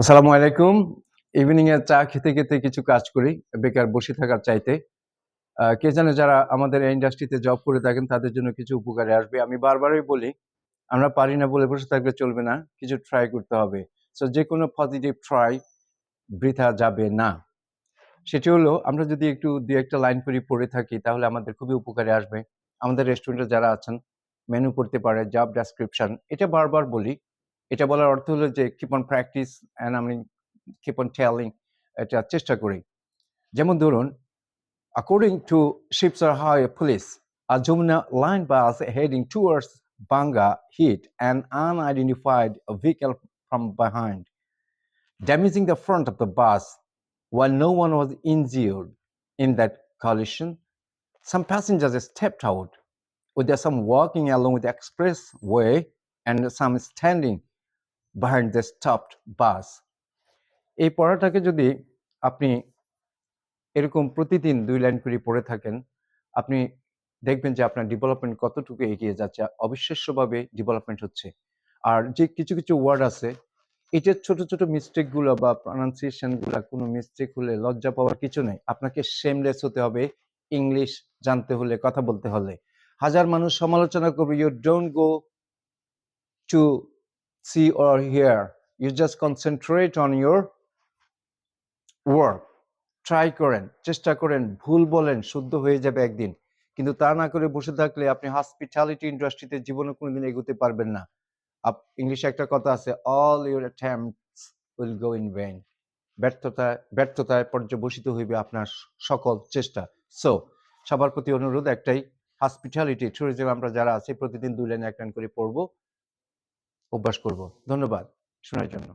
আসসালামু আলাইকুম। ইভিনিং এ চা খেতে, খেতে কিছু কাজ করি বেকার বসে থাকার চাইতে। কে জানে যারা আমাদের এই ইন্ডাস্ট্রিতে জব করে থাকেন তাদের জন্য কিছু উপকারে আসবে। আমি বারবারই বলি, আমরা পারি না বলে বসে থাকলে চলবে না। কিছু ট্রাই করতে হবে। সো যেকোনো পজিটিভ ট্রাই বৃথা যাবে না। সেটি হলো আমরা যদি একটু ২-১ টা লাইন করে পড়ে থাকি তাহলে আমাদের খুবই উপকারে আসবে। আমাদের রেস্টুরেন্টে যারা আছেন মেনু পড়তে পারে, জব ডেসক্রিপশন এটা বারবার বলি। এটা বলার অর্থ হলো যে কিপ অন প্র্যাকটিস অ্যান্ড আমি কিপ অন টেলিং এটা চেষ্টা করি। যেমন ধরুন, according to Shipsar police, a Jumna line bus heading towards Banga hit an unidentified vehicle from behind, damaging the front of the bus. While no one was injured in that collision, some passengers stepped out, with some walking along the expressway and some standing behind the stopped bus. এই পড়াটাকে যদি আপনি এরকম প্রতিদিন ২ line করে পড়ে থাকেন, আপনি দেখবেন যে আপনার ডেভেলপমেন্ট কতটুকু এগিয়ে যাচ্ছে। অবিশ্বাস্যভাবে ডেভেলপমেন্ট হচ্ছে। আর যে কিছু, কিছু ওয়ার্ড আছে, এটার ছোট, ছোট মিস্টেক গুলো বা প্রনাউন্সিয়েশন গুলা কোনো মিস্টেক হলে লজ্জা পাওয়ার কিছু নেই। আপনাকে শেমলেস হতে হবে ইংলিশ জানতে হলে, কথা বলতে হলে। হাজার মানুষ সমালোচনা করবে, you don't go to see or hear. You just concentrate on your work. Try করেন, চেষ্টা করেন, ভুল বলেন, শুদ্ধ হয়ে যাবে একদিন। কিন্তু তা না করে বসে থাকলে আপনি হসপিটালিটি ইন্ডাস্ট্রিতে জীবনে কোনোদিন এগোতে পারবেন না। ইংলিশে একটা কথা আছে, all your attempts will go in vain. ব্যর্থতায় পর্যবসিত হইবে আপনার সকল চেষ্টা। সো সবার প্রতি অনুরোধ একটাই, হসপিটালিটি ট্যুরিজম আমরা যারা আছি প্রতিদিন ২ লাইন ১ লাইন করে পড়বো, অভ্যাস করব। ধন্যবাদ শোনার জন্য।